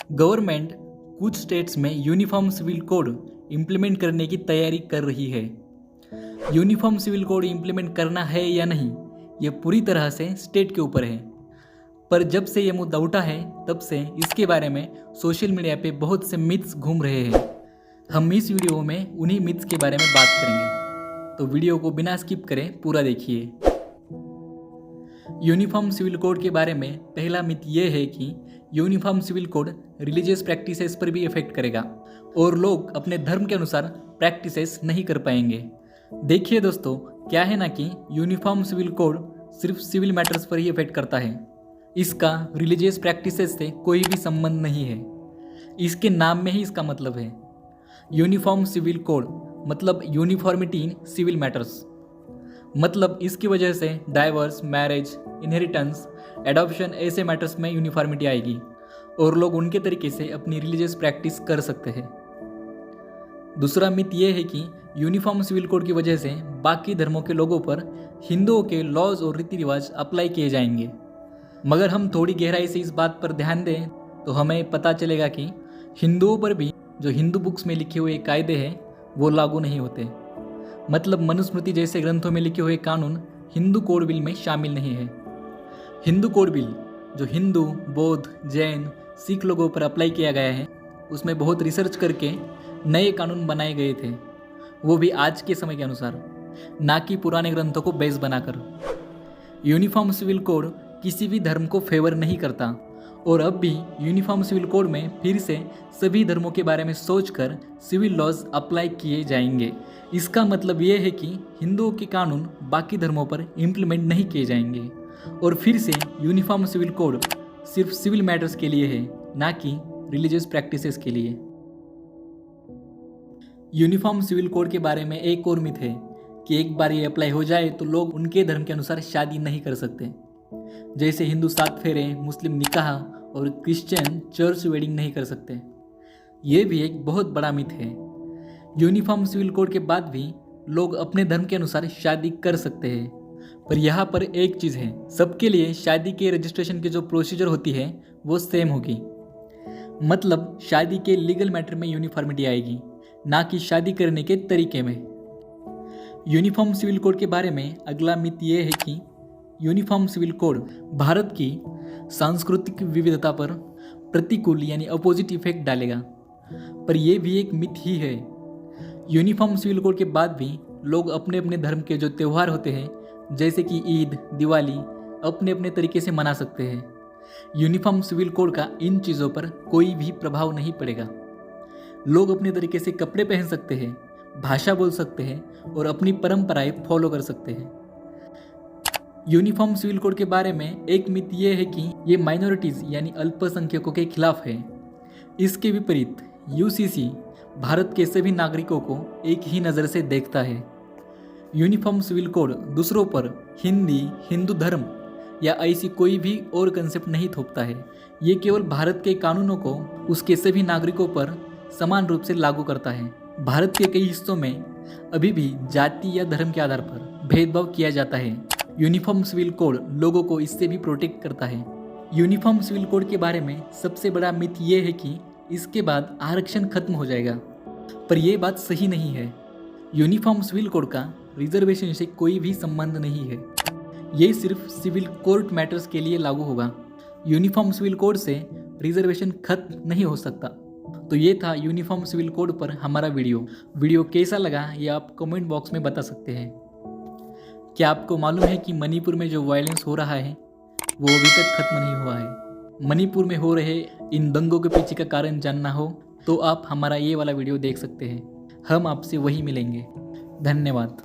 Government कुछ states में uniform civil code implement करने की तैयारी कर रही है। यूनिफॉर्म सिविल कोड इम्प्लीमेंट करना है या नहीं, ये पूरी तरह से स्टेट के ऊपर है। पर जब से ये मुद्दा उठा है तब से इसके बारे में सोशल मीडिया पे बहुत से मिथ्स घूम रहे हैं। हम इस वीडियो में उन्हीं मिथ्स के बारे में बात करेंगे, तो वीडियो को बिना स्किप करें पूरा देखिए। यूनिफॉर्म सिविल कोड के बारे में पहला मिथ ये है कि uniform civil code religious practices पर भी इफेक्ट करेगा और लोग अपने धर्म के अनुसार प्रैक्टिसेस नहीं कर पाएंगे। देखिए दोस्तों, क्या है ना कि यूनिफॉर्म सिविल कोड सिर्फ सिविल मैटर्स पर ही इफेक्ट करता है। इसका रिलीजियस प्रैक्टिसेस से कोई भी संबंध नहीं है। इसके नाम में ही इसका मतलब है। यूनिफॉर्म सिविल कोड मतलब यूनिफॉर्मिटी इन सिविल मैटर्स, मतलब इसकी वजह से डाइवर्स, मैरिज, इनहेरिटेंस, एडॉप्शन ऐसे मैटर्स में यूनिफॉर्मिटी आएगी और लोग उनके तरीके से अपनी रिलीजियस प्रैक्टिस कर सकते हैं। दूसरा मिथ ये है कि यूनिफॉर्म सिविल कोड की वजह से बाकी धर्मों के लोगों पर हिंदुओं के लॉज और रीति रिवाज अप्लाई किए जाएंगे। मगर हम थोड़ी गहराई से इस बात पर ध्यान दें तो हमें पता चलेगा कि हिंदुओं पर भी जो हिंदू बुक्स में लिखे हुए कायदे हैं वो लागू नहीं होते। मतलब मनुस्मृति जैसे ग्रंथों में लिखे हुए कानून हिंदू कोड बिल में शामिल नहीं है। हिंदू कोड बिल जो हिंदू, बौद्ध, जैन, सिख लोगों पर अप्लाई किया गया है, उसमें बहुत रिसर्च करके नए कानून बनाए गए थे, वो भी आज के समय के अनुसार, ना कि पुराने ग्रंथों को बेस बनाकर। यूनिफॉर्म सिविल कोड किसी भी धर्म को फेवर नहीं करता और अब भी यूनिफॉर्म सिविल कोड में फिर से सभी धर्मों के बारे में सोचकर सिविल लॉज अप्लाई किए जाएंगे। इसका मतलब ये है कि हिंदुओं के कानून बाकी धर्मों पर इम्प्लीमेंट नहीं किए जाएंगे और फिर से यूनिफॉर्म सिविल कोड सिर्फ सिविल मैटर्स के लिए है, ना कि रिलीजियस प्रैक्टिसेस के लिए। यूनिफॉर्म सिविल कोड के बारे में एक और मिथ है कि एक बार ये अप्लाई हो जाए तो लोग उनके धर्म के अनुसार शादी नहीं कर सकते। जैसे हिंदू 7 फेरे, मुस्लिम निकाह और क्रिश्चियन चर्च वेडिंग नहीं कर सकते। ये भी एक बहुत बड़ा मिथ है। यूनिफॉर्म सिविल कोड के बाद भी लोग अपने धर्म के अनुसार शादी कर सकते हैं। पर यहाँ पर एक चीज़ है, सबके लिए शादी के रजिस्ट्रेशन की जो प्रोसीजर होती है वो सेम होगी। मतलब शादी के लीगल मैटर में यूनिफॉर्मिटी आएगी, ना कि शादी करने के तरीके में। यूनिफॉर्म सिविल कोड के बारे में अगला मिथ ये है कि यूनिफॉर्म सिविल कोड भारत की सांस्कृतिक विविधता पर प्रतिकूल यानी अपोजिट इफेक्ट डालेगा। पर यह भी एक मिथ ही है। यूनिफॉर्म सिविल कोड के बाद भी लोग अपने अपने धर्म के जो त्यौहार होते हैं, जैसे कि ईद, दिवाली, अपने अपने तरीके से मना सकते हैं। यूनिफॉर्म सिविल कोड का इन चीज़ों पर कोई भी प्रभाव नहीं पड़ेगा। लोग अपने तरीके से कपड़े पहन सकते हैं, भाषा बोल सकते हैं और अपनी परंपराएं फॉलो कर सकते हैं। यूनिफॉर्म सिविल कोड के बारे में एक मिथ ये है कि ये माइनॉरिटीज़ यानी अल्पसंख्यकों के खिलाफ है। इसके विपरीत यूसीसी भारत के सभी नागरिकों को एक ही नज़र से देखता है। यूनिफॉर्म सिविल कोड दूसरों पर हिंदी, हिंदू धर्म या ऐसी कोई भी और कंसेप्ट नहीं थोपता है। ये केवल भारत के कानूनों को उसके सभी नागरिकों पर समान रूप से लागू करता है। भारत के कई हिस्सों में अभी भी जाति या धर्म के आधार पर भेदभाव किया जाता है। यूनिफॉर्म सिविल कोड लोगों को इससे भी प्रोटेक्ट करता है। यूनिफॉर्म सिविल कोड के बारे में सबसे बड़ा मिथ ये है कि इसके बाद आरक्षण खत्म हो जाएगा, पर यह बात सही नहीं है। यूनिफॉर्म सिविल कोड का रिजर्वेशन से कोई भी संबंध नहीं है। ये सिर्फ सिविल कोर्ट मैटर्स के लिए लागू होगा। यूनिफॉर्म सिविल कोड से रिजर्वेशन खत्म नहीं हो सकता। तो ये था यूनिफॉर्म सिविल कोड पर हमारा वीडियो कैसा लगा ये आप कमेंट बॉक्स में बता सकते हैं। क्या आपको मालूम है कि मणिपुर में जो वायलेंस हो रहा है वो अभी तक खत्म नहीं हुआ है? मणिपुर में हो रहे इन दंगों के पीछे का कारण जानना हो तो आप हमारा ये वाला वीडियो देख सकते हैं। हम आपसे वही मिलेंगे। धन्यवाद।